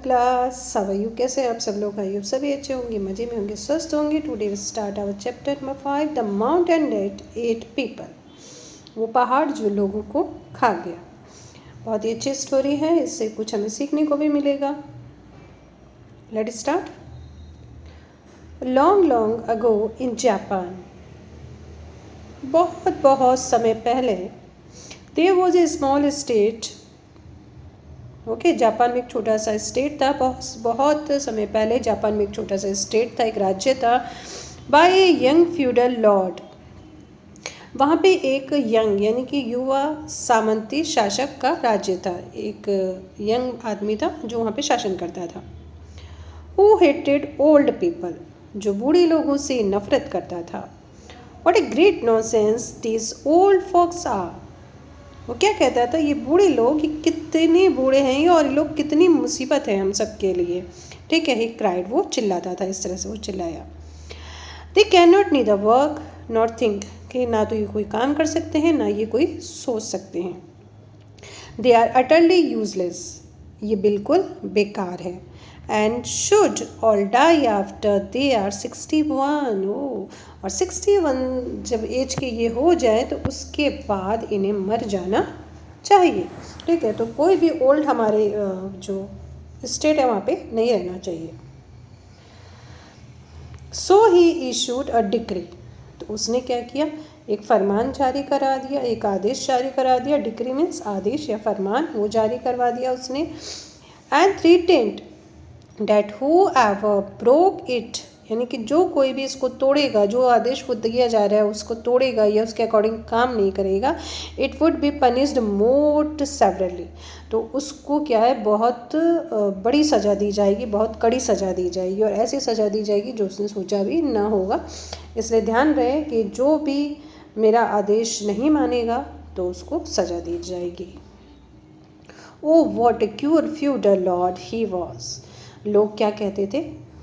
Class, how are you? कैसे हैं आप सब लोग? आई होप सभी अच्छे होंगे, मज़े में होंगे, स्वस्थ होंगे। Today we start our chapter number 5, the mountain that ate people. वो पहाड़ जो लोगों को खा गया। बहुत ही अच्छी स्टोरी है, इससे कुछ हमें सीखने को भी मिलेगा। Let start. Long long ago in Japan, बहुत बहुत समय पहले, there was a small state. Okay, Japan में एक छोटा सा स्टेट था। बहुत समय पहले जापान में एक छोटा सा स्टेट था, एक राज्य था। By a young feudal lord, वहाँ पे एक यंग यानी कि युवा सामंती शासक का राज्य था। एक यंग आदमी था जो वहाँ पे शासन करता था। हु हेटेड ओल्ड पीपल, जो बूढ़े लोगों से नफरत करता था। What a great nonsense this old folks are, वो क्या कहता था, ये बूढ़े लोग ये कितने बूढ़े हैं ये, और ये लोग कितनी मुसीबत है हम सब के लिए। ठीक है, ही क्राइड, वो चिल्लाता था, इस तरह से वो चिल्लाया। They can not neither work not think, कि ना तो ये कोई काम कर सकते हैं ना ये कोई सोच सकते हैं। दे आर अटरली यूजलेस, ये बिल्कुल बेकार है। And should all die after they are 61। और 61 जब एज के ये हो जाए तो उसके बाद इन्हें मर जाना चाहिए। ठीक है, तो कोई भी ओल्ड हमारे जो स्टेट है वहाँ पे नहीं रहना चाहिए। सो ही इशूड अ डिक्री, तो उसने क्या किया, एक फरमान जारी करा दिया, एक आदेश जारी करा दिया। डिक्री मीन्स आदेश या फरमान, वो जारी करवा दिया उसने। And threatened that whoever broke it, यानी कि जो कोई भी इसको तोड़ेगा, जो आदेश को दिया जा रहा है उसको तोड़ेगा या उसके अकॉर्डिंग काम नहीं करेगा, it would be punished most severally, तो उसको क्या है, बहुत बड़ी सज़ा दी जाएगी, बहुत कड़ी सज़ा दी जाएगी, और ऐसी सज़ा दी जाएगी जो उसने सोचा भी ना होगा। इसलिए ध्यान रहे कि जो भी मेरा आदेश नहीं मानेगा तो उसको सज़ा दी जाएगी। Oh what A cure feudal Lord he was, लोग क्या कहते थे,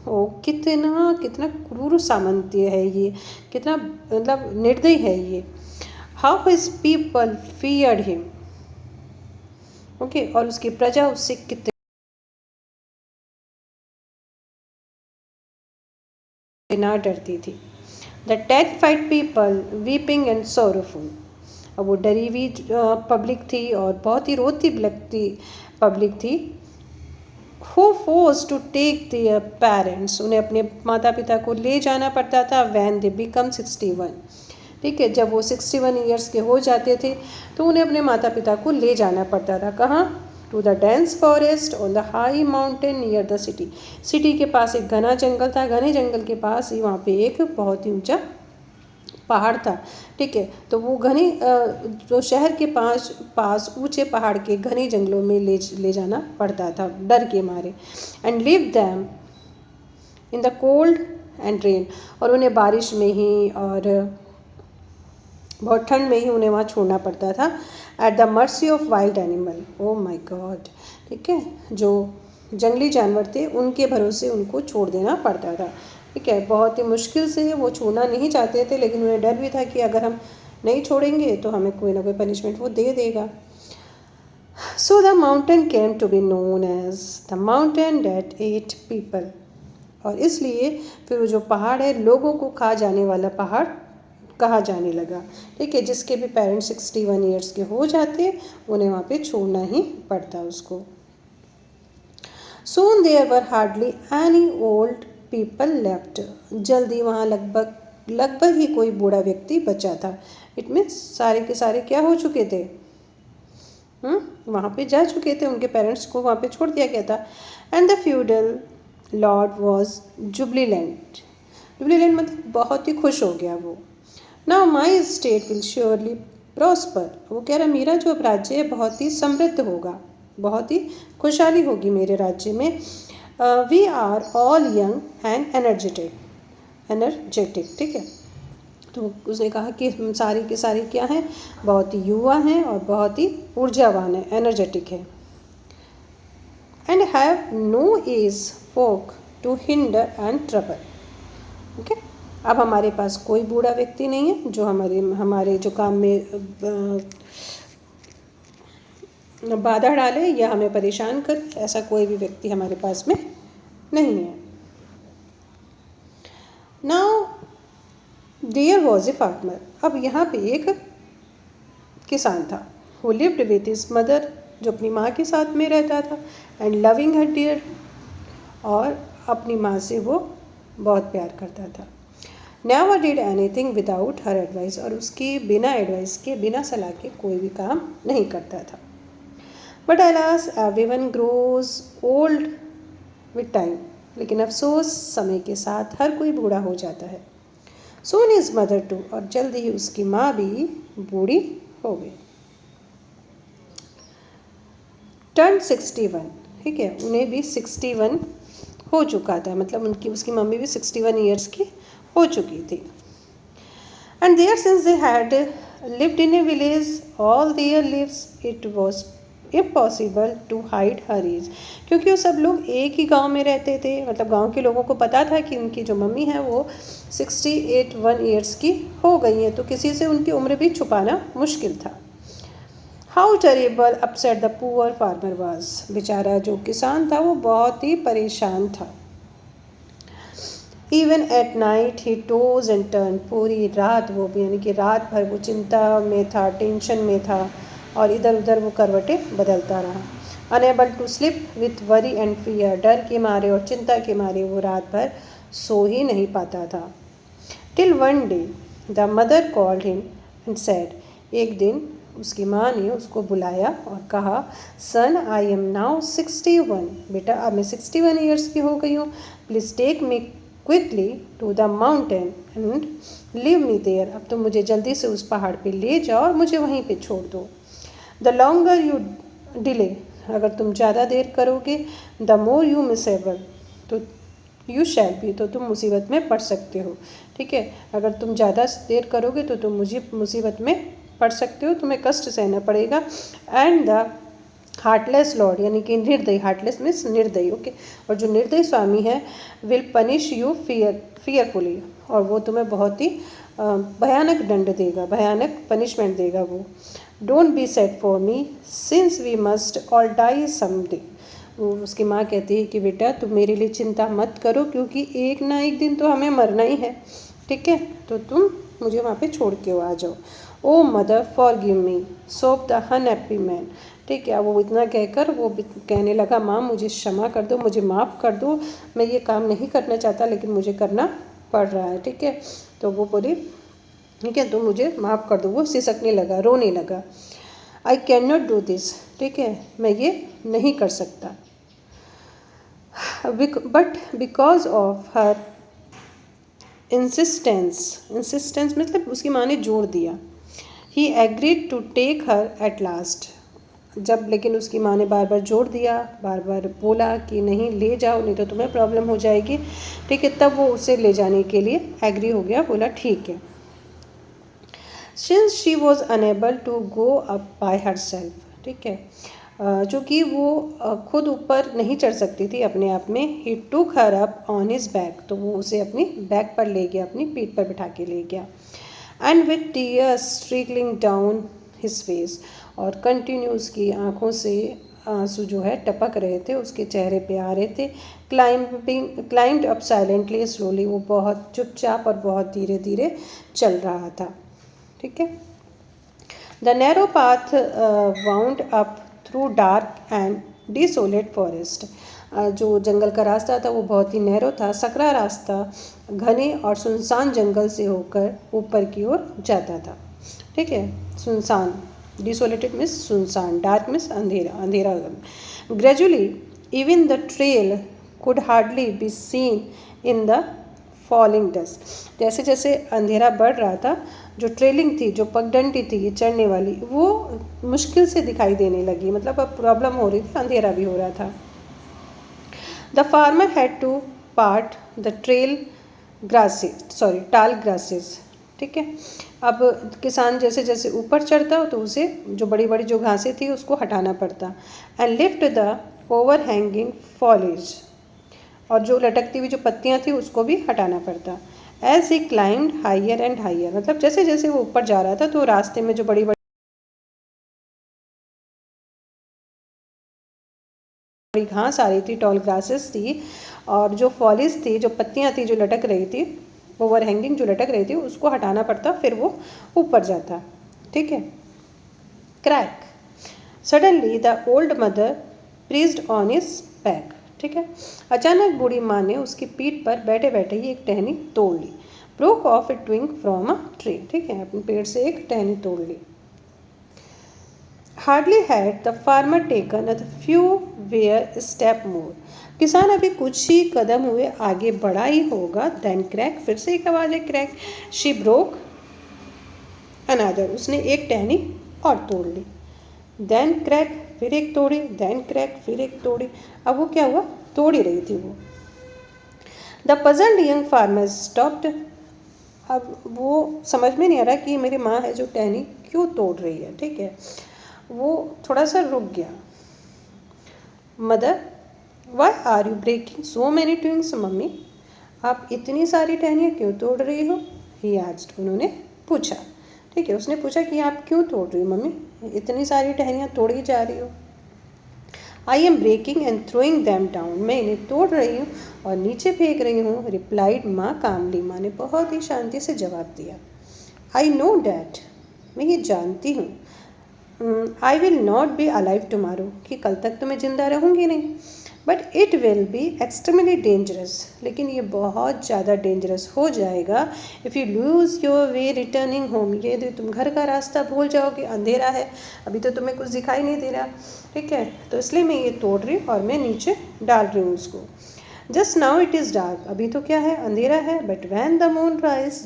ओ कितना कितना क्रूर सामंती है ये, कितना मतलब निर्दयी है ये। How his people feared him, okay, और उसकी प्रजा उससे कितनी ना डरती थी। The terrified people weeping and sorrowful, अब वो डरी हुई पब्लिक थी और बहुत ही रोती लगती पब्लिक थी। Who force to take their parents, उन्हें अपने माता पिता को ले जाना पड़ता था। वैन दे बिकम 61, ठीक है, जब वो 61 ईयर्स के हो जाते थे तो उन्हें अपने माता पिता को ले जाना पड़ता था। कहाँ? To the dense forest on the high mountain near the city, city के पास एक घना जंगल था, घने जंगल के पास ही वहाँ पे एक बहुत ही ऊंचा पहाड़ था। ठीक है, तो वो घने जो शहर के पास ऊंचे पहाड़ के घने जंगलों में ले जाना पड़ता था डर के मारे। And live them in the cold and rain, और उन्हें बारिश में ही और बहुत ठंड में ही उन्हें वहाँ छोड़ना पड़ता था। At the mercy of wild animal, oh my God, ठीक है, जो जंगली जानवर थे उनके भरोसे उनको छोड़ देना पड़ता था। ठीक है, बहुत ही मुश्किल से वो छोड़ना नहीं चाहते थे, लेकिन उन्हें डर भी था कि अगर हम नहीं छोड़ेंगे तो हमें कोई ना कोई पनिशमेंट वो दे देगा। So the mountain came to be known as the mountain that ate people, और इसलिए फिर वो जो पहाड़ है लोगों को खा जाने वाला पहाड़ कहा जाने लगा। ठीक है, जिसके भी पेरेंट्स 61 ईयर्स के हो जाते उन्हें वहाँ पे छोड़ना ही पड़ता उसको। Soon there were hardly any old people left, जल्दी वहाँ लगभग ही कोई बूढ़ा व्यक्ति बचा था। इट मीन्स सारे के सारे क्या हो चुके थे, वहाँ पे जा चुके थे, उनके पेरेंट्स को वहाँ पे छोड़ दिया गया था। And the feudal lord was jubilant, jubilant मतलब बहुत ही खुश हो गया वो। Now my state will surely prosper, वो कह रहा मेरा जो अब राज्य है बहुत ही समृद्ध होगा, बहुत ही खुशहाली होगी मेरे राज्य में। We are all young and energetic, ठीक है, तो उसने कहा कि सारे के सारे क्या हैं, बहुत ही युवा हैं और बहुत ही ऊर्जावान हैं, एनर्जेटिक है। And have no age folk to hinder and trouble, okay, अब हमारे पास कोई बूढ़ा व्यक्ति नहीं है जो हमारे जो काम में बाधा डाले या हमें परेशान करे, ऐसा कोई भी व्यक्ति हमारे पास में नहीं है। Now there was a farmer, अब यहाँ पे एक किसान था, who lived with his mother, जो अपनी माँ के साथ में रहता था, एंड लविंग हर डियर, और अपनी माँ से वो बहुत प्यार करता था। Never did anything without her advice, और उसकी बिना एडवाइस के, बिना सलाह के कोई भी काम नहीं करता था। But alas everyone grows old with time, लेकिन अफसोस समय के साथ हर कोई बूढ़ा हो जाता है। सून इज मदर टू, और जल्द ही उसकी माँ भी बूढ़ी हो गई। टर्न 61, ठीक है, उन्हें भी 61 हो चुका था, मतलब उसकी मम्मी भी 61 ईयर्स की हो चुकी थी। And there since they had lived in a village all their lives, it was impossible to hide her age, क्योंकि वो सब लोग एक ही गांव में रहते थे, मतलब गांव के लोगों को पता था कि उनकी जो मम्मी है वो 61 ईयर्स की हो गई हैं, तो किसी से उनकी उम्र भी छुपाना मुश्किल था। How terrible upset the poor farmer was, बेचारा जो किसान था वो बहुत ही परेशान था। Even at night he toes and turn, पूरी रात वो भी, यानी कि रात भर वो चिंता में था, टेंशन में था, और इधर उधर वो करवटें बदलता रहा। Unable to sleep with worry and fear, डर के मारे और चिंता के मारे वो रात भर सो ही नहीं पाता था। Till one day the mother called him and said, एक दिन उसकी माँ ने उसको बुलाया और कहा, सन आई एम नाउ 61, बेटा अब मैं 61 ईयर्स की हो गई हूँ, please take me quickly to the mountain and leave me there, अब तो मुझे जल्दी से उस पहाड़ पे ले जाओ और मुझे वहीं पे छोड़ दो। द लॉन्गर यू डिले, अगर तुम ज़्यादा देर करोगे, द मोर यू मिसेबल, तो यू शैल बी, तो तुम मुसीबत में पड़ सकते हो, ठीक है, अगर तुम ज़्यादा देर करोगे तो तुम मुझे मुसीबत में पड़ सकते हो, तुम्हें कष्ट सहना पड़ेगा। एंड द हार्टलेस लॉर्ड, यानी कि निर्दयी, हार्टलेस मीन्स निर्दयी, ओके, और जो निर्दयी स्वामी है, विल पनिश यू फियरफुली, और वो तुम्हें बहुत ही भयानक दंड देगा, भयानक पनिशमेंट देगा वो। Don't be sad for me since we must all die someday, उसकी माँ कहती है कि बेटा तुम मेरे लिए चिंता मत करो, क्योंकि एक ना एक दिन तो हमें मरना ही है, ठीक है, तो तुम मुझे वहाँ पे छोड़ के आ जाओ। Oh mother forgive me, sobbed the unhappy man, ठीक है, वो इतना कहकर वो कहने लगा, माँ मुझे क्षमा कर दो, मुझे माफ़ कर दो, मैं ये काम नहीं करना चाहता लेकिन मुझे करना पड़ रहा है, ठीक है, तो वो बोली ठीक है तो मुझे माफ़ कर दो, वो सिसकने लगा, रोने लगा। I can not do this, ठीक है, मैं ये नहीं कर सकता। But because of her insistence मतलब उसकी माँ ने जोर दिया। He agreed to take her at last, जब लेकिन उसकी माँ ने बार बार जोर दिया, बार बार बोला कि नहीं ले जाओ, नहीं तो तुम्हें प्रॉब्लम हो जाएगी, ठीक है, तब वो उसे ले जाने के लिए एग्री हो गया, बोला ठीक है। Since she was unable to go up by herself, ठीक है, चूँकि वो खुद ऊपर नहीं चढ़ सकती थी अपने आप में, ही टूक her up on his back, तो वो उसे अपनी बैक पर ले गया, अपनी पीठ पर बिठा के ले गया। And with tears trickling down his face, और कंटिन्यू उसकी आँखों से आंसू जो है टपक रहे थे, उसके चेहरे पे आ रहे थे। क्लाइम्ड अप साइलेंटली स्लोली, वो बहुत चुपचाप और बहुत धीरे धीरे चल रहा था, ठीक है। The narrow path wound up through dark and desolate forest, जो जंगल का रास्ता था वो बहुत ही नैरो था, सकरा रास्ता घने और सुनसान जंगल से होकर ऊपर की ओर जाता था, ठीक है, सुनसान, डिसोलेटेड मीन्स सुनसान, डार्क मीन्स अंधेरा, अंधेरा। Gradually even the trail could hardly be seen in the falling dust, जैसे जैसे अंधेरा बढ़ रहा था, जो ट्रेलिंग थी, जो पगडंडी थी चढ़ने वाली, वो मुश्किल से दिखाई देने लगी, मतलब अब प्रॉब्लम हो रही थी, अंधेरा भी हो रहा था। The farmer had to part the tall grasses, ठीक है, अब किसान जैसे जैसे ऊपर चढ़ता तो उसे जो बड़ी बड़ी जो घासें थी उसको हटाना पड़ता। And lift the over hanging फॉलेज, और जो लटकती हुई जो पत्तियां थी उसको भी हटाना पड़ता। As he climbed higher and higher, मतलब जैसे जैसे वो ऊपर जा रहा था तो रास्ते में जो बड़ी बड़ी घास आ रही थी, टॉल ग्रासेस थी, और जो फॉलिस थी, जो पत्तियां थी जो लटक रही थी, ओवर हैंगिंग जो लटक रही थी, उसको हटाना पड़ता, फिर वो ऊपर जाता। ठीक है। Crack, suddenly the old mother pressed on his back. ठीक है। अचानक बूढ़ी माँ ने उसकी पीठ पर बैठे बैठे ही एक टहनी तोड़ ली। Broke off a twig from a tree. ठीक है, अपने पेड़ से एक टहनी तोड़ ली। Hardly had the farmer taken a few weary step more. किसान अभी कुछ ही कदम हुए आगे बढ़ा ही होगा, देन क्रैक, फिर से एक आवाज है क्रैक, शी ब्रोक अनदर, उसने एक टहनी और तोड़ ली। देन क्रैक, फिर एक तोड़ी, देन क्रैक, फिर एक तोड़ी। अब वो क्या हुआ, तोड़ ही रही थी वो। The puzzled young farmer stopped. अब वो समझ में नहीं आ रहा कि मेरी माँ है जो टहनी क्यों तोड़ रही है। ठीक है, वो थोड़ा सा रुक गया। Mother, why are you breaking so many twigs? मम्मी, आप इतनी सारी टहनियाँ क्यों तोड़ रही हो? ही आस्क्ड, उन्होंने पूछा। ठीक है, उसने पूछा कि आप क्यों तोड़ रही हो मम्मी, इतनी सारी टहनियाँ तोड़ी जा रही हो। I am breaking and throwing them down, मैं इन्हें तोड़ रही हूँ और नीचे फेंक रही हूँ, रिप्लाइड माँ कामली, माँ ने बहुत ही शांति से जवाब दिया। आई नो डैट, मैं ये जानती हूँ। I will not be alive tomorrow, कि कल तक तो मैं जिंदा रहूँगी नहीं। But it will be extremely dangerous, लेकिन ये बहुत ज़्यादा डेंजरस हो जाएगा। If you lose your way returning home, ये तुम घर का रास्ता भूल जाओगे, अंधेरा है, अभी तो तुम्हें कुछ दिखाई नहीं दे रहा। ठीक है, तो इसलिए मैं ये तोड़ रही हूँ और मैं नीचे डाल रही हूँ उसको। Just now it is dark, अभी तो क्या है, अंधेरा है। But when the moon rise,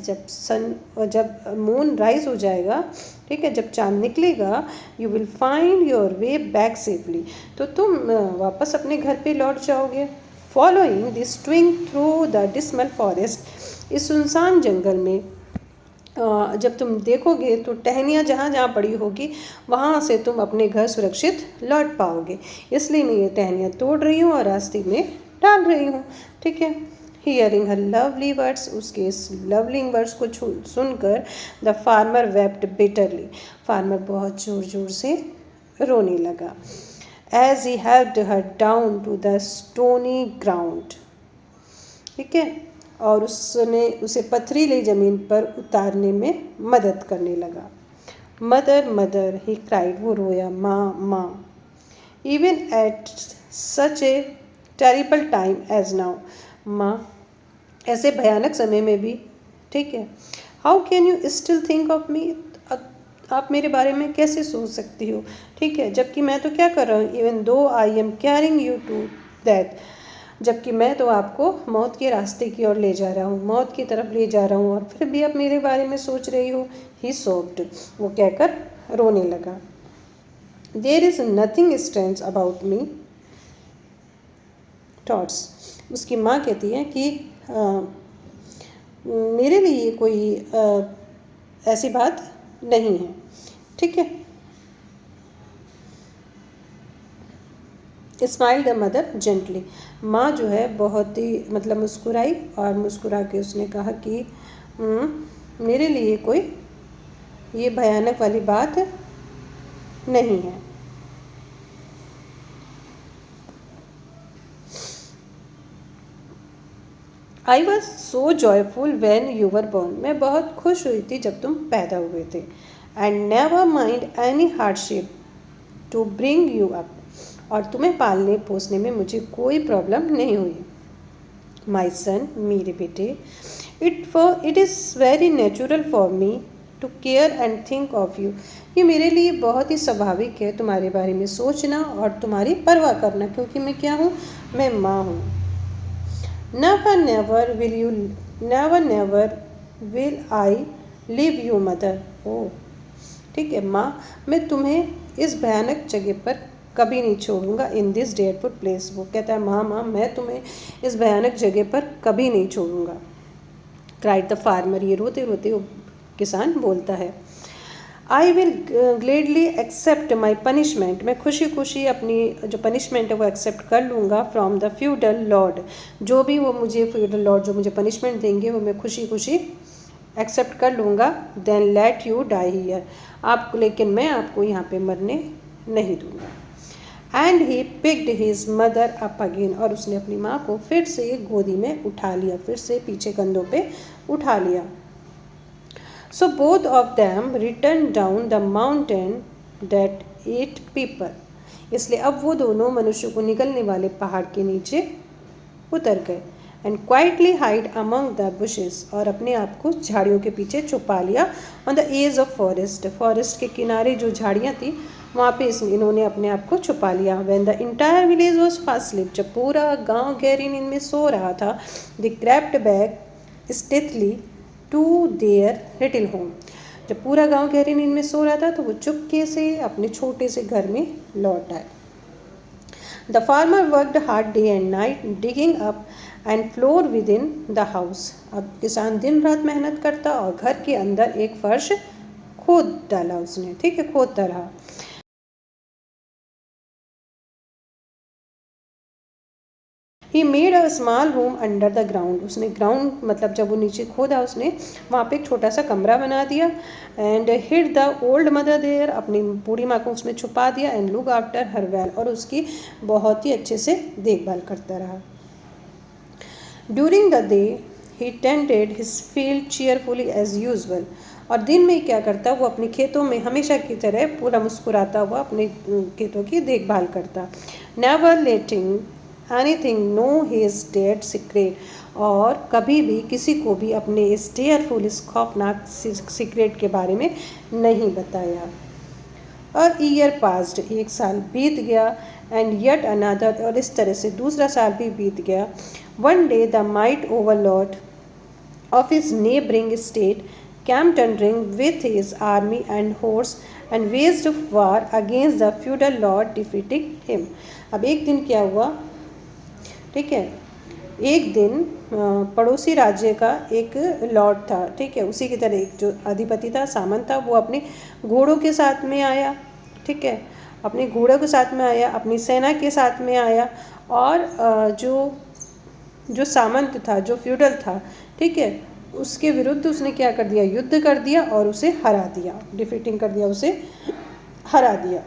जब मून राइज हो जाएगा, ठीक है, जब चांद निकलेगा, you will find your way back safely, तो तुम वापस अपने घर पे लौट जाओगे। Following this twig through the dismal forest, इस सुनसान जंगल में जब तुम देखोगे तो टहनियाँ जहाँ जहाँ पड़ी होगी वहाँ से तुम अपने घर सुरक्षित लौट पाओगे। इसलिए मैं ये टहनियाँ तोड़ रही हूँ और रास्ते में डाल रही हूँ। ठीक है। हियरिंग हर लवली वर्ड्स, उसके इस लवली वर्ड्स को सुनकर the farmer wept bitterly, farmer बहुत ज़ोर ज़ोर से रोने लगा। As he helped her down to the stony ground. ठीक है, और उसने उसे पथरीली ज़मीन पर उतारने में मदद करने लगा। मदर मदर, ही क्राइड, वो रोया, माँ माँ। Even at such a terrible time as now, माँ ऐसे भयानक समय में भी, ठीक है, how can you still think of me, आप मेरे बारे में कैसे सोच सकती हो, ठीक है, जबकि मैं तो क्या कर रहा हूँ, even though I am carrying you to that, जबकि मैं तो आपको मौत के रास्ते की ओर ले जा रहा हूँ, मौत की तरफ ले जा रहा हूँ, और फिर भी आप मेरे बारे में सोच रही हो। ही सोब्ड, वो कहकर रोने लगा। There is nothing strange about me thoughts, उसकी माँ कहती है कि मेरे लिए कोई ऐसी बात नहीं है। ठीक है। स्माइल द मदर जेंटली, माँ जो है बहुत ही मतलब मुस्कुराई, और मुस्कुरा के उसने कहा कि मेरे लिए कोई ये भयानक वाली बात नहीं है। I was so joyful when you were born, मैं बहुत खुश हुई थी जब तुम पैदा हुए थे। And never mind any hardship to bring you up, और तुम्हें पालने पोसने में मुझे कोई प्रॉब्लम नहीं हुई। माई सन, मेरे बेटे, it is very natural for me to care and think of you, ये मेरे लिए बहुत ही स्वाभाविक है तुम्हारे बारे में सोचना और तुम्हारी परवाह करना, क्योंकि मैं क्या हूँ, मैं माँ हूँ। Never never will I leave you mother, oh ठीक है माँ, मैं तुम्हें इस भयानक जगह पर कभी नहीं छोड़ूंगा। इन दिस डेयरफुल प्लेस, वो कहता है माँ माँ मैं तुम्हें इस भयानक जगह पर कभी नहीं छोड़ूंगा। क्राइड द फार्मर, ये रोते रोते वो किसान बोलता है। I will gladly accept my punishment, मैं खुशी खुशी अपनी जो पनिशमेंट है वो एक्सेप्ट कर लूँगा फ्रॉम द फ्यूडल लॉर्ड, जो भी वो मुझे फ्यूडल लॉर्ड जो मुझे पनिशमेंट देंगे वो मैं खुशी खुशी एक्सेप्ट कर लूँगा। Then let you die here, आप लेकिन मैं आपको यहाँ पे मरने नहीं दूँगा। And he picked his mother up again, और उसने अपनी माँ को फिर से गोदी में उठा लिया, फिर से पीछे कंधों पे उठा लिया. So both of them return down the mountain that ate people. इसलिए अब वो दोनों मनुष्य को निकलने वाले पहाड़ के नीचे उतर गए. And quietly hide among the bushes, और अपने आप को झाड़ियों के पीछे छुपा लिया. On the edge of forest, forest के किनारे जो झाड़ियाँ थी वहाँ पे इन्होंने अपने आप को छुपा लिया. When the entire village was fast sleep, जब पूरा गांव गहरी नींद में सो रहा था, they crept back stealthily to their little home. जब पूरा गांव गहरी नींद में सो रहा था तो वो चुपके से अपने छोटे से घर में लौट आए. The farmer worked hard day and night digging up and floor with in the house. अब किसान दिन रात मेहनत करता और घर के अंदर एक फर्श खोद डाला उसने, ठीक है, खोदता रहा. He made a small room under the ground. उसने ग्राउंड मतलब जब वो नीचे खोदा उसने वहाँ पे एक छोटा सा कमरा बना दिया. And hid the old mother there, अपनी बूढ़ी माँ को उसमें छुपा दिया. And look after her well, और उसकी बहुत ही अच्छे से देखभाल करता रहा. During the day he tended his field cheerfully as usual. और दिन में क्या करता, वो अपने खेतों में हमेशा की तरह पूरा मुस्कुराता हुआ अपने खेतों की देखभाल करता. Never letting anything know his dead secret, और कभी भी किसी को भी अपने इस डेयरफुल, इस खौफनाक सीक्रेट के बारे में नहीं बताया. और ईयर पास्ड, एक साल बीत गया. एंड येट अनदर, और इस तरह से दूसरा साल भी बीत गया. One day the mighty Overlord of his neighboring state came thundering with his army and horse and waged war against the feudal lord, defeating him. अब एक दिन क्या हुआ, ठीक है, एक दिन पड़ोसी राज्य का एक लॉर्ड था, ठीक है, उसी की तरह एक जो अधिपति था, सामंत था, वो अपने घोड़ों के साथ में आया, ठीक है, अपने घोड़ों के साथ में आया, अपनी सेना के साथ में आया. और जो जो सामंत था, जो फ्यूडल था, ठीक है, उसके विरुद्ध उसने क्या कर दिया, युद्ध कर दिया और उसे हरा दिया, डिफीटिंग कर दिया, उसे हरा दिया.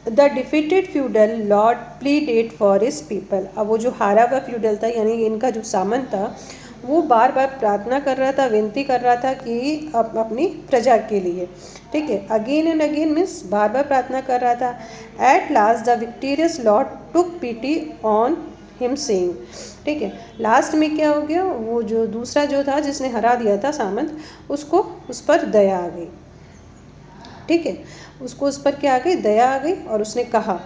The defeated feudal Lord pleaded for his people. अब वो जो हारा हुआ फ्यूडल था, यानी इनका जो सामंत था, वो बार बार प्रार्थना कर रहा था, विनती कर रहा था कि अपनी प्रजा के लिए, ठीक है, अगेन एंड अगेन मीन्स बार बार प्रार्थना कर रहा था. At last the victorious lord took pity on him saying, ठीक है, लास्ट में क्या हो गया, वो जो दूसरा जो था जिसने हरा दिया था सामंत, उसको उस पर दया आ गई, ठीक है, उसको उस पर क्या आ गई, दया आ गई. और उसने कहा,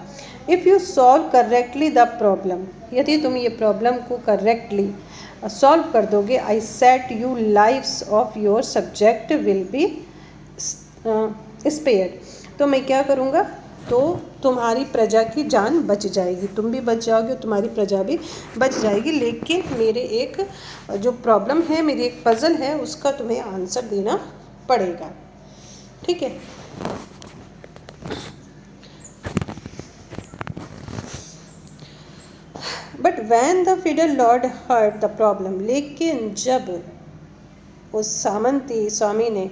if you solve correctly the problem, यदि तुम ये प्रॉब्लम को करेक्टली सॉल्व कर दोगे, I set you lives of your subject will be spared. तो मैं क्या करूँगा, तो तुम्हारी प्रजा की जान बच जाएगी, तुम भी बच जाओगे और तुम्हारी प्रजा भी बच जाएगी. लेकिन मेरे एक जो प्रॉब्लम है, मेरी एक पजल है, उसका तुम्हें आंसर देना पड़ेगा, ठीक है. But when the feudal lord heard the problem, लेकिन जब उस सामंती स्वामी ने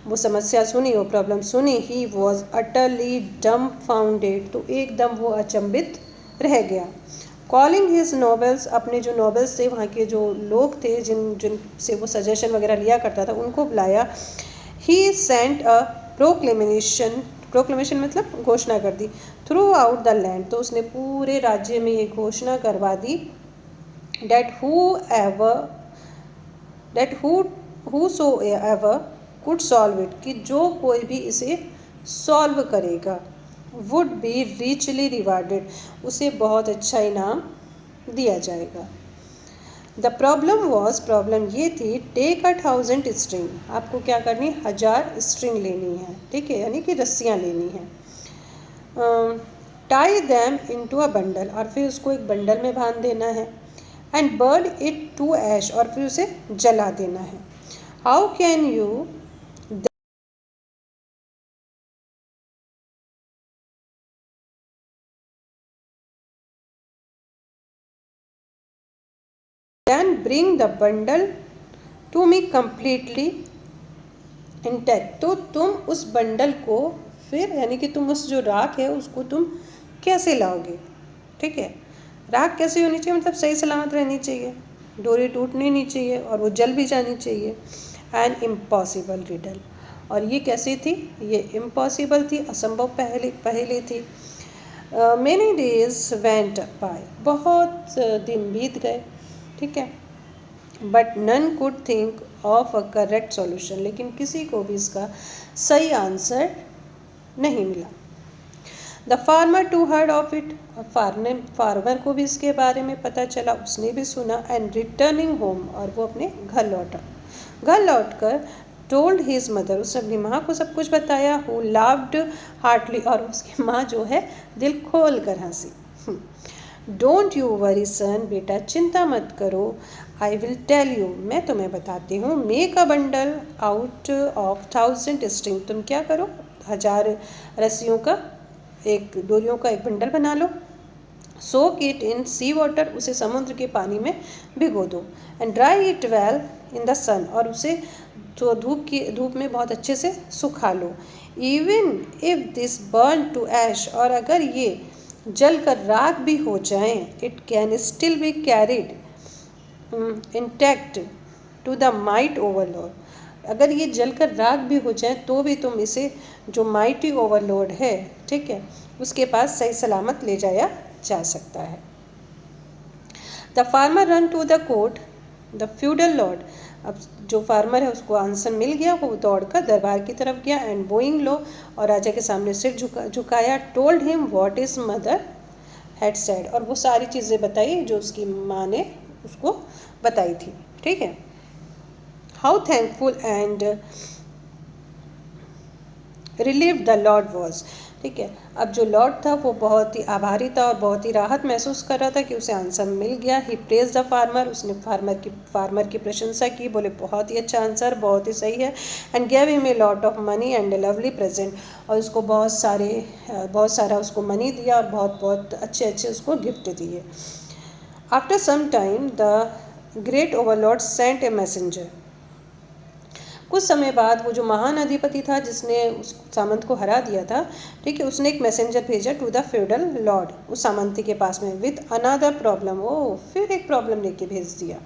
वो समस्या सुनी, वो प्रॉब्लम सुनी, ही वॉज अटरली डम फाउंडेड, तो एकदम वो अचंभित रह गया. कॉलिंग हिज नॉवेल्स, अपने जो नॉवेल्स थे, वहाँ के जो लोग थे जिन से वो सजेशन वगैरह लिया करता था, उनको बुलाया. ही सेंट अ प्रोक्लेमेशन, प्रोक्लेमेशन मतलब घोषणा कर दी, थ्रू आउट द लैंड, तो उसने पूरे राज्य में ये घोषणा करवा दी, date whosoever could solve it, कि जो कोई भी इसे सॉल्व करेगा, वुड बी रिचली रिवार्डेड, उसे बहुत अच्छा इनाम दिया जाएगा. द प्रॉब्लम वॉज, प्रॉब्लम ये थी, टेक 1000 स्ट्रिंग, आपको क्या करनी, 1000 स्ट्रिंग लेनी है, ठीक है, यानी कि रस्सियाँ लेनी है. Tie them into a bundle, और फिर उसको एक बंडल में बांध देना है. And burn it to ash, और फिर उसे जला देना है. How can you then bring the bundle to me completely intact, तो तुम उस बंडल को फिर यानी कि तुम उस जो राख है उसको तुम कैसे लाओगे, ठीक है। राख कैसे होनी चाहिए, मतलब सही सलामत रहनी चाहिए, डोरी टूटनी नहीं चाहिए और वो जल भी जानी चाहिए। एन इम्पॉसिबल रिडल, और ये कैसी थी, ये इम्पॉसिबल थी, असंभव पहेली थी। मैनी डेज वेंट बाय, बहुत दिन बीत गए, ठीक है। But none could think of a correct solution, लेकिन किसी को भी इसका सही आंसर नहीं मिला। The farmer too heard of it, farmer को भी इसके बारे में पता चला, उसने भी सुना। एंड रिटर्निंग होम, और वो अपने घर लौटा। घर लौटकर टोल्ड हिज मदर, उसने अपनी माँ को सब कुछ बताया। हु लाव्ड हार्टली, और उसकी माँ जो है दिल खोल कर हंसी। डोंट यू वरी सन, बेटा चिंता मत करो। आई विल टेल यू, मैं तुम्हें बताती हूँ। Make a bundle out of 1000 string, तुम क्या करो, 1000 रस्सियों का, एक डोरियों का एक बंडल बना लो। सोक इट इन सी वाटर, उसे समुद्र के पानी में भिगो दो। And dry it well in the sun, और उसे तो धूप में बहुत अच्छे से सुखा लो। Even if this burn to ash, और अगर ये जल कर राख भी हो जाए, it can still be carried intact to the mighty overlord, अगर ये जलकर राख भी हो जाए तो भी तुम इसे जो माइटी ओवरलॉर्ड है, ठीक है, उसके पास सही सलामत ले जाया जा सकता है। The farmer run to the court, the feudal lord, अब जो फार्मर है उसको आंसर मिल गया, वो दौड़कर दरबार की तरफ गया। एंड बोइंग लो, और राजा के सामने सिर झुकाया। Told him what his mother had said, और वो सारी चीज़ें बताई जो उसकी माँ ने उसको बताई थी, ठीक है। How thankful and relieved the Lord was, ठीक है। अब जो लॉर्ड था वो बहुत ही आभारी था और बहुत ही राहत महसूस कर रहा था कि उसे आंसर मिल गया। ही प्रेज द फार्मर, उसने फार्मर की प्रशंसा की, बोले बहुत ही अच्छा आंसर, बहुत ही सही है। And gave him a lot of money and A lovely present, और उसको बहुत सारा उसको मनी दिया और बहुत बहुत अच्छे अच्छे उसको गिफ्ट दिए। After some time the great overlord sent a messenger, कुछ समय बाद वो जो महान अधिपति था जिसने उस सामंत को हरा दिया था, ठीक है, उसने एक मैसेंजर भेजा टू द फ्यूडल लॉर्ड, उस सामंती के पास में, विथ अनदर प्रॉब्लम, ओ फिर एक प्रॉब्लम लेके भेज दिया।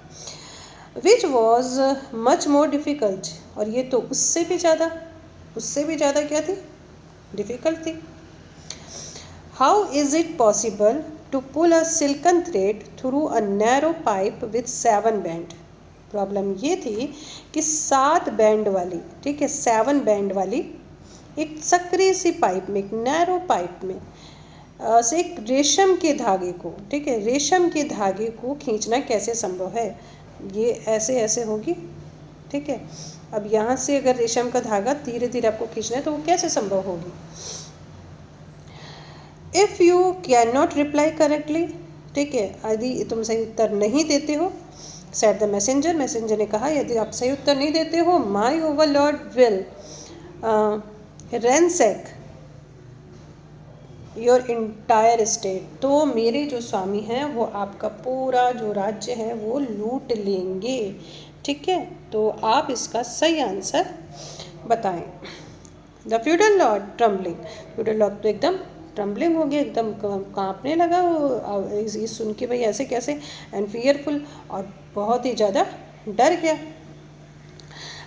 Which was much more difficult, और ये तो उससे भी ज़्यादा क्या थी, डिफ़िकल्ट थी। How is it possible to pull a silken thread through a narrow pipe with 7 bend, problem ये थी कि 7 बैंड वाली, ठीक है, 7 बैंड वाली एक सकरी सी पाइप में, एक नैरो पाइप में से एक रेशम के धागे को, ठीक है, रेशम के धागे को खींचना कैसे संभव है, ये ऐसे ऐसे होगी, ठीक है। अब यहाँ से अगर रेशम का धागा धीरे धीरे आपको खींचना है तो वो कैसे संभव होगी। If you can not reply correctly, ठीक है, यदि तुम सही उत्तर नहीं देते हो, सेड द मैसेंजर, मैसेंजर ने कहा, यदि आप सही उत्तर नहीं देते हो, my overlord will ransack your entire state, तो मेरे जो स्वामी हैं वो आपका पूरा जो राज्य है वो लूट लेंगे, ठीक है। तो आप इसका सही आंसर बताएं। The feudal Lord trembling, feudal Lord तो एकदम ट्रम्बलिंग हो गया, एकदम कांपने लगा वो ये सुन के, भाई ऐसे कैसे, एंड फियरफुल, और बहुत ही ज़्यादा डर गया।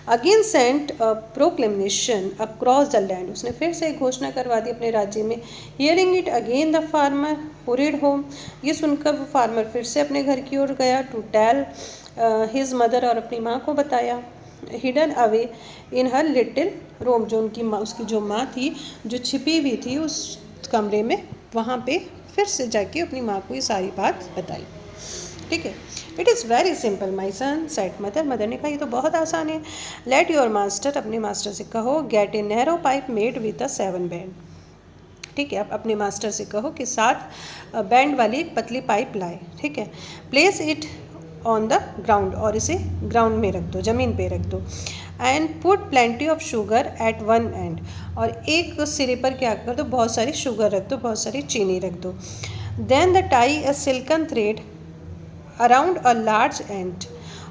Again sent a proclamation across the land, उसने फिर से एक घोषणा करवा दी अपने राज्य में। Hearing it again the farmer hurried home, ये सुनकर वो फार्मर फिर से अपने घर की ओर गया। टू टेल हिज मदर, और अपनी माँ को बताया। Hidden away in her little room, जो उनकी माँ, उसकी जो माँ थी जो छिपी हुई थी उस कमरे में, वहाँ पे फिर से जाके अपनी माँ को ये सारी बात बताई, ठीक है। It is very simple my son, said mother, mother ने कहा ये तो बहुत आसान है। लेट योर मास्टर, अपने मास्टर से कहो, get a narrow pipe made with a 7 bend, ठीक है, आप अपने मास्टर से कहो कि 7 बैंड वाली एक पतली पाइप लाए, ठीक है। Place it on the ground, और इसे ग्राउंड में रख दो, ज़मीन पे रख दो। And put plenty of sugar at one end, और एक सिरे पर क्या कर दो, बहुत सारी शुगर रख दो, बहुत सारी चीनी रख दो। Then the tie a silken thread around a large ant,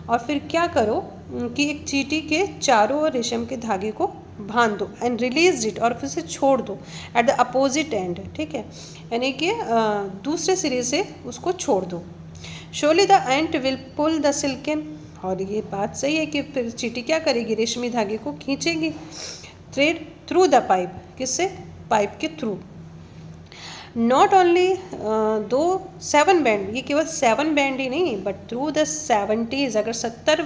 और फिर क्या करो कि एक चींटी के चारों ओर रेशम के धागे को बांध दो, एंड रिलीज इट, और फिर से छोड़ दो एट द अपोजिट एंड, ठीक है, यानी कि दूसरे सिरे से उसको छोड़ दो। Slowly the ant will pull the silken, और ये बात सही है कि फिर चींटी क्या करेगी, रेशमी धागे को खींचेगी। थ्रेड थ्रू द पाइप, किससे, पाइप के थ्रू। नॉट ओनली दो 7 बैंड, ये केवल 7 बैंड ही नहीं, बट थ्रू द 70s, अगर 70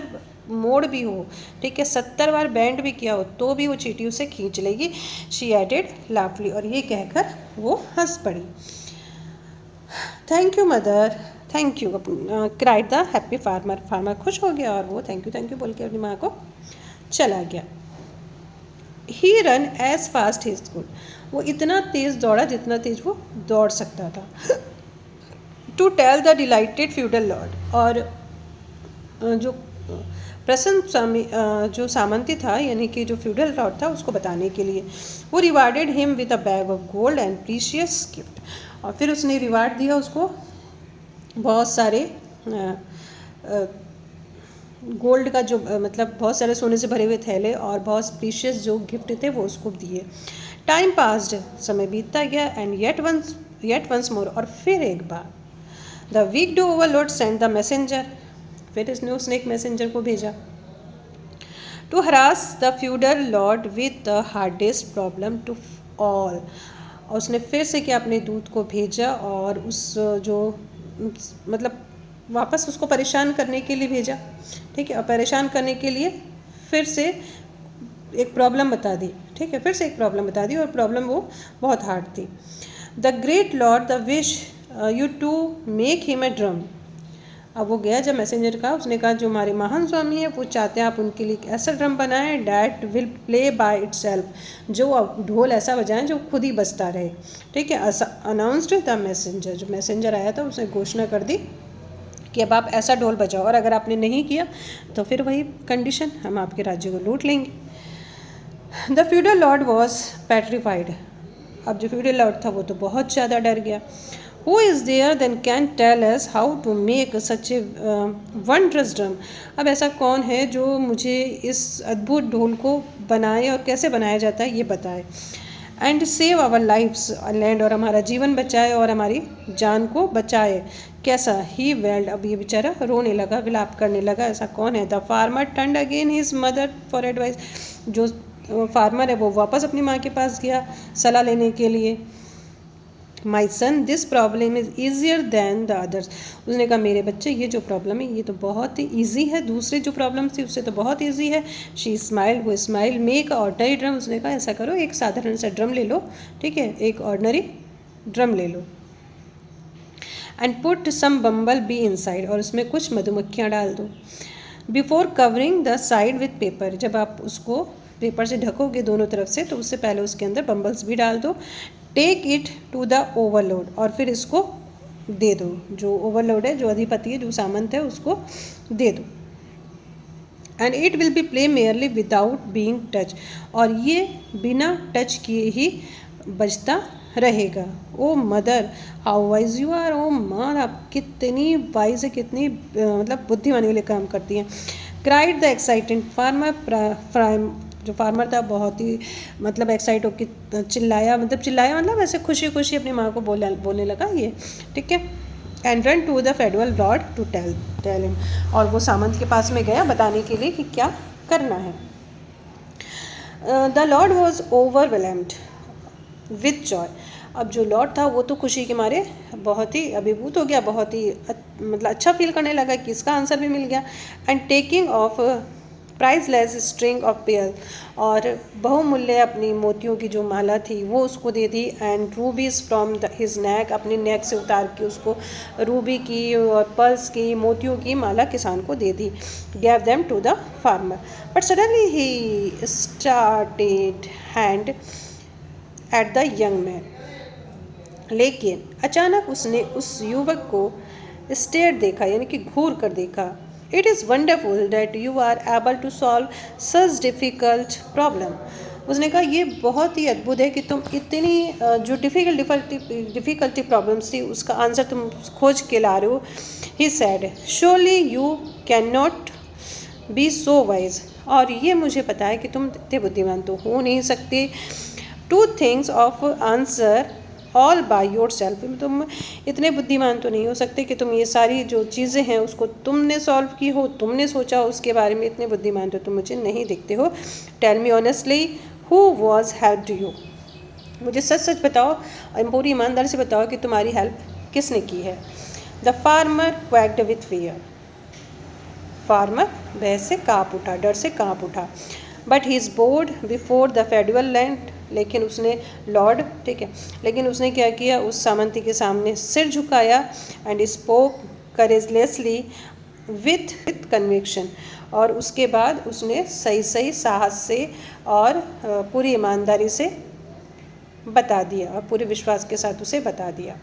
मोड़ भी हो, ठीक है, 70 बार बैंड भी किया हो तो भी वो चींटी उसे खींच लेगी। शी एडेड लाफली, और ये कहकर वो हंस पड़ी। Thank you mother, thank you, cried the happy farmer. Farmer खुश हो गया और वो थैंक यू बोल के अपनी माँ को चला गया। He ran as fast his could, वो इतना तेज़ दौड़ा जितना तेज़ वो दौड़ सकता था। To tell the delighted feudal lord, और जो प्रसन्न स्वामी जो सामंती था, यानी कि जो फ्यूडल लॉर्ड था, उसको बताने के लिए। वो rewarded him with a bag of gold and precious gift, और फिर उसने रिवार्ड दिया उसको बहुत सारे गोल्ड का जो मतलब बहुत सारे सोने से भरे हुए थैले और बहुत प्रीशियस जो गिफ्ट थे वो उसको दिए। टाइम पास्ड, समय बीतता गया, एंड येट वंस मोर, और फिर एक बार। The wicked overlord sent the messenger, फिर उसने एक मैसेंजर को भेजा। To harass the feudal lord with the hardest problem to all, और उसने फिर से क्या, अपने दूत को भेजा और उस जो मतलब वापस उसको परेशान करने के लिए भेजा, ठीक है, और परेशान करने के लिए फिर से एक प्रॉब्लम बता दी, ठीक है, फिर से एक प्रॉब्लम बता दी, और प्रॉब्लम वो बहुत हार्ड थी। The great lord the wish you to make him a drum, अब वो गया जब मैसेंजर का, उसने कहा जो हमारे महान स्वामी है वो चाहते हैं आप उनके लिए एक ऐसा ड्रम बनाएं that will play by itself, जो ढोल ऐसा बजाएं जो खुद ही बजता रहे, ठीक है। अनाउंस्ड द मैसेंजर, जो मैसेंजर आया था उसने घोषणा कर दी कि अब आप ऐसा ढोल बजाओ, और अगर आपने नहीं किया तो फिर वही कंडीशन, हम आपके राज्य को लूट लेंगे। The feudal lord was petrified, अब जो फ्यूडल लॉर्ड था वो तो बहुत ज़्यादा डर गया। Who is there then can tell us how to make such a wondrous drum, अब ऐसा कौन है जो मुझे इस अद्भुत ढोल को बनाए और कैसे बनाया जाता है ये बताए। And save our lifes land, और हमारा जीवन बचाए और हमारी जान को बचाए। कैसा, ही वेल्ड, अब ये बेचारा रोने लगा, विलाप करने लगा, ऐसा कौन है। The farmer turned again his mother for advice, जो फार्मर है वो वापस अपनी माँ के पास गया सलाह लेने के लिए। My son this problem is easier than the others, उसने कहा मेरे बच्चे ये जो प्रॉब्लम है ये तो बहुत ही ईजी है, दूसरे जो प्रॉब्लम थी उससे तो बहुत ईजी है। शी स्माइल, वो स्माइल, मेक ऑर्डनरी ड्रम, उसने कहा ऐसा करो एक साधारण सा ड्रम ले लो, ठीक है, एक ऑर्डनरी ड्रम ले लो। And put some bumble bee inside, और उसमें कुछ मधुमक्खियाँ डाल दो। Before covering the side with paper, जब आप उसको पेपर से ढकोगे दोनों तरफ से तो उससे पहले उसके अंदर बम्बल्स भी डाल दो। Take it to the overload, और फिर इसको दे दो, जो ओवरलोड है, जो अधिपति है, जो सामंत है, उसको दे दो। And it will be play merely without being touch, और ये बिना टच किए ही बजता रहेगा। Oh mother how wise you are, oh माँ आप कितनी वाइज है, कितनी मतलब बुद्धिमानी वाले काम करती हैं। क्राइड द एक्साइटेड फार्मर, जो फार्मर था बहुत ही मतलब एक्साइट होकर चिल्लाया, मतलब ऐसे खुशी खुशी अपनी माँ को बोलने लगा ये, ठीक है। And run to the federal lord to tell him, और वो सामंत के पास में गया बताने के लिए कि क्या करना है। The Lord was overwhelmed with Joy, अब जो लॉर्ड था वो तो खुशी के मारे बहुत ही अभिभूत हो गया, बहुत ही मतलब अच्छा फील करने लगा कि इसका आंसर भी मिल गया। And taking of priceless string of pair, और बहुमूल्य अपनी मोतियों की जो माला थी वो उसको दे दी। And rubies from his neck, अपने नेक से उतार के उसको रूबी की और पर्ल्स की, मोतियों की माला किसान को दे दी। Gave them to the farmer, but suddenly he stared hard at the young man, लेकिन अचानक उसने उस युवक को स्टेयर देखा, यानी कि घूर कर देखा। It is wonderful that you are able to solve such difficult problem, उसने कहा ये बहुत ही अद्भुत है कि तुम इतनी जो डिफ़िकल्टी प्रॉब्लम्स थी उसका आंसर तुम खोज के ला रहे हो। He said, surely you can not be so wise, और ये मुझे पता है कि तुम इतने बुद्धिमान तो हो नहीं सकते। Two things of answer all by your self, तुम इतने बुद्धिमान तो नहीं हो सकते कि तुम ये सारी जो चीज़ें हैं उसको तुमने सॉल्व की हो, तुमने सोचा हो उसके बारे में, इतने बुद्धिमान तो तुम मुझे नहीं दिखते हो। Tell me honestly who was helped you, मुझे सच सच बताओ और पूरी ईमानदारी से बताओ कि तुम्हारी हेल्प किसने की है। The farmer quaked with fear, farmer भय से काँप उठा, डर से काँप उठा। But he is bowed before the feudal lord, लेकिन उसने लॉर्ड, ठीक है, लेकिन उसने क्या किया, उस सामंती के सामने सिर झुकाया। एंड स्पोक करेजलेसली विथ कन्विक्शन, और उसके बाद उसने सही सही साहस से और पूरी ईमानदारी से बता दिया, और पूरे विश्वास के साथ उसे बता दिया।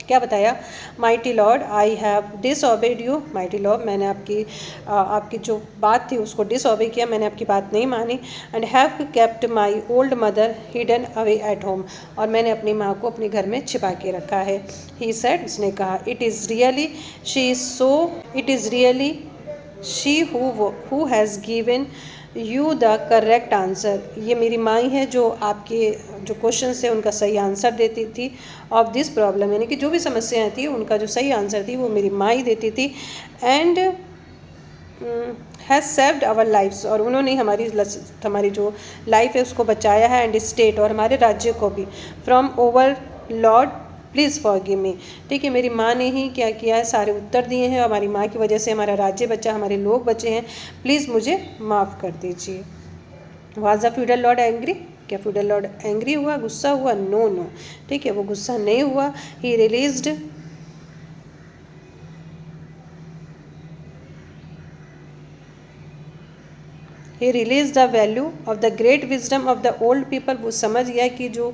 क्या बताया, mighty lord I have disobeyed you, mighty lord मैंने आपकी जो बात थी उसको डिसऑबे किया, मैंने आपकी बात नहीं मानी। And have kept my old mother hidden away at home, और मैंने अपनी माँ को अपने घर में छिपा के रखा है। ही सेड, उसने कहा, it is really she is so, it is really she who has given you the correct answer, ये मेरी माँ है जो आपके जो क्वेश्चन है उनका सही आंसर देती थी। ऑफ दिस प्रॉब्लम, यानी कि जो भी समस्याएं थी उनका जो सही आंसर थी वो मेरी माँ ही देती थी। And has saved our lifes, और उन्होंने हमारी जो लाइफ है उसको बचाया है। एंड स्टेट, और हमारे राज्य को भी। From over Lord please forgive me, ठीक है, मेरी माँ ने ही क्या किया है, सारे उत्तर दिए हैं, हमारी माँ की वजह से हमारा राज्य बचा, हमारे लोग बचे हैं, प्लीज़ मुझे माफ़ कर दीजिए। Was the feudal Lord angry, क्या फ्यूडल लॉर्ड एंग्री हुआ, गुस्सा हुआ? नो नो, ठीक है, वो गुस्सा नहीं हुआ। ही released he release the value of the great wisdom of the old people, वो समझ गया कि जो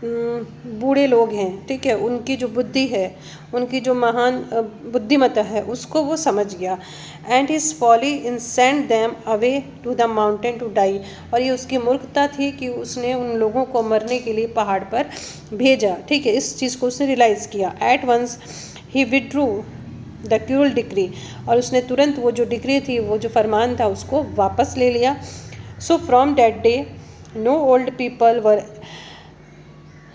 बूढ़े लोग हैं, ठीक है, उनकी जो बुद्धि है, उनकी जो महान बुद्धिमत्ता है उसको वो समझ गया। And his folly in send them away to the mountain to die, और ये उसकी मूर्खता थी कि उसने उन लोगों को मरने के लिए पहाड़ पर भेजा, ठीक है, इस चीज़ को उसने रियलाइज़ किया। At once he withdrew the cruel decree, और उसने तुरंत वो जो डिक्री थी, वो जो फरमान था उसको वापस ले लिया। So from that day no old people were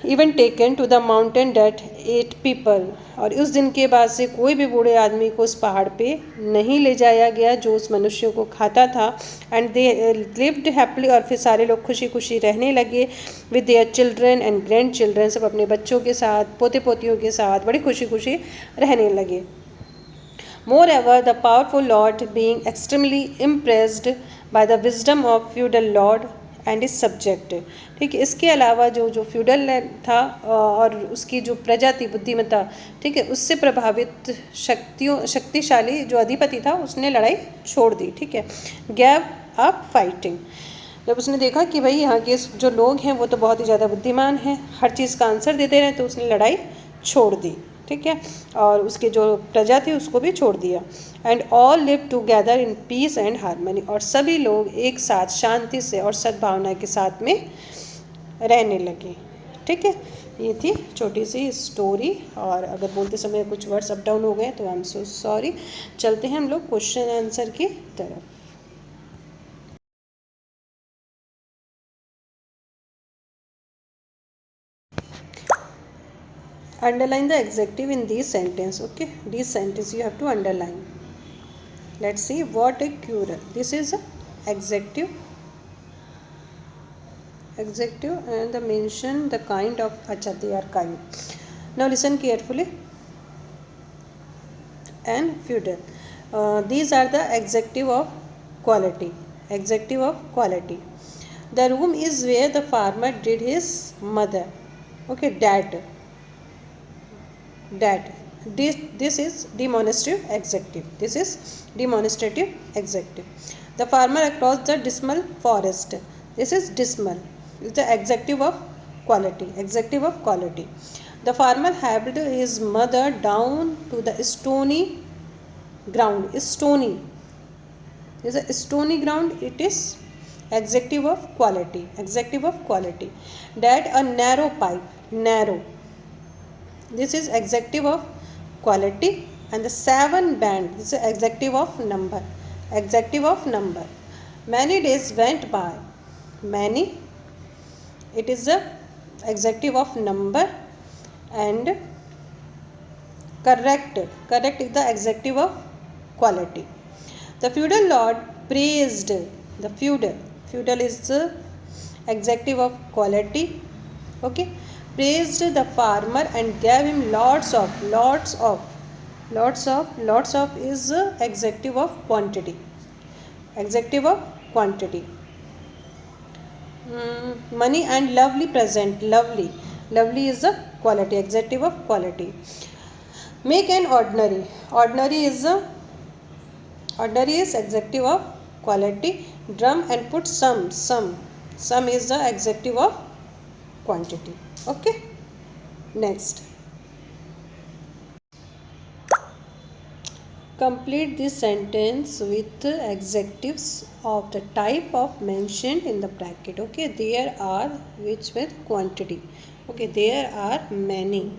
even taken to the mountain date 8 people, और उस दिन के बाद से कोई भी बूढ़े आदमी को उस पहाड़ पे नहीं ले जाया गया जो उस मनुष्य को खाता था। एंड दे लिव्ड हैप्पीली, और फिर सारे लोग खुशी खुशी रहने लगे with their children and grand children, सब अपने बच्चों के साथ, पोते पोतियों के साथ बड़ी खुशी खुशी रहने लगे। Moreover, the powerful lord, being extremely impressed by the wisdom of feudal lord and his subject, ठीक है, इसके अलावा जो फ्यूडल था और उसकी जो प्रजा थी, बुद्धिमत्ता, ठीक है, उससे प्रभावित शक्तिशाली जो अधिपति था उसने लड़ाई छोड़ दी, ठीक है, गैव अप फाइटिंग। जब उसने देखा कि भाई यहाँ के जो लोग हैं वो तो बहुत ही ज़्यादा बुद्धिमान हैं, हर चीज़ का आंसर देते रहे, तो उसने लड़ाई छोड़ दी, ठीक है, और उसके जो प्रजा थी उसको भी छोड़ दिया। And all live together in peace and harmony, और सभी लोग एक साथ शांति से और सद्भावना के साथ में रहने लगे, ठीक है। ये थी छोटी सी स्टोरी, और अगर बोलते समय कुछ वर्ड्स अप डाउन हो गए तो आई एम सो सॉरी। चलते हैं हम लोग क्वेश्चन आंसर की तरफ। Underline the adjective in these sentence, okay, these sentence you have to underline. Let's see, what a cruel, this is a adjective, and the mention the kind of, acha, they are kind. Now listen carefully. And feudal, these are the adjective of quality, the room is where the farmer did his mother, okay, dad, this is demonstrative adjective, the farmer across the dismal forest, this is dismal, is the adjective of quality, the farmer helped his mother down to the stony ground, stony is a stony ground, it is adjective of quality, that a narrow pipe, narrow, this is adjective of quality And the 7 band, this is adjective of number. Adjective of number. Many days went by. Many, it is the adjective of number. And correct, correct is the adjective of quality. The feudal lord praised. The feudal is the adjective of quality. Okay, praised the farmer and gave him lots of is the adjective of quantity. Adjective of quantity. Money and lovely present. Lovely is the quality, adjective of quality. Make an ordinary. Ordinary is adjective of quality. Drum and put some is the adjective of quantity. Okay, next. Complete this sentence with adjectives of the type of mentioned in the bracket. Okay, there are, which with quantity. Okay, there are many.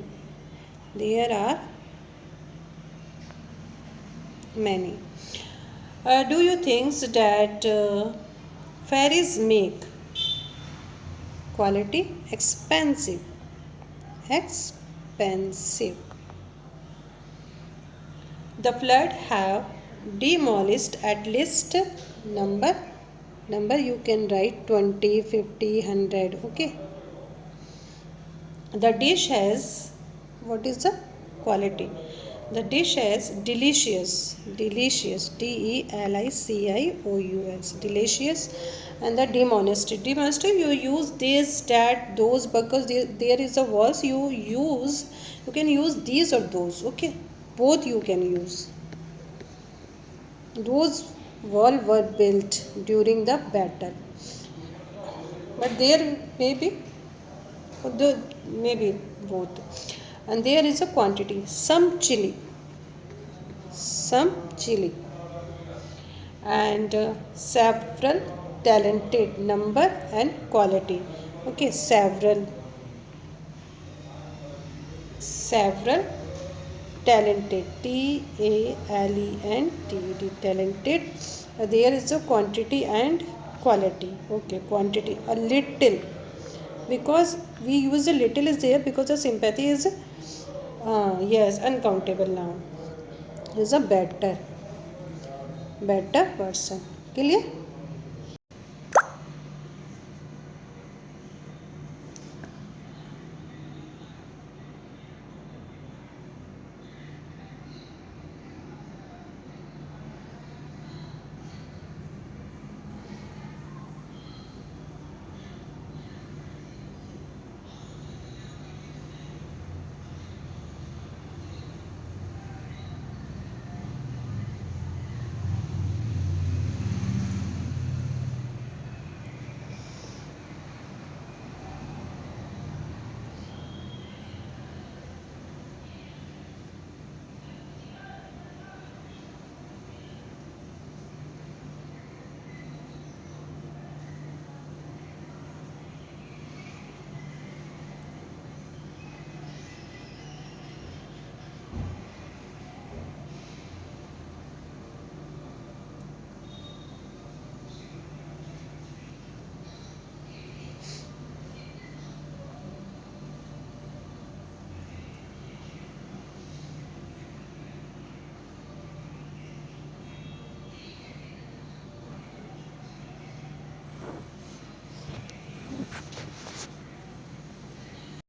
There are many. Do you think that fairies make quality? Expensive. Expensive. The flood have demolished at least number you can write 20, 50, 100. Okay. The dish has, what is the quality? The dish has delicious, DELICIOUS, delicious. And the demonstrative, you use this, that, those, because there is a verse you can use these or those. Okay, both you can use. Those walls were built during the battle, but there maybe both. And there is a quantity, some chili, and several, talented, number and quality. Okay, several talented, TALENTED, talented. There is a quantity and quality. Okay, quantity, a little, because we use a little is there because the sympathy is yes, uncountable noun, is a better person. Clear?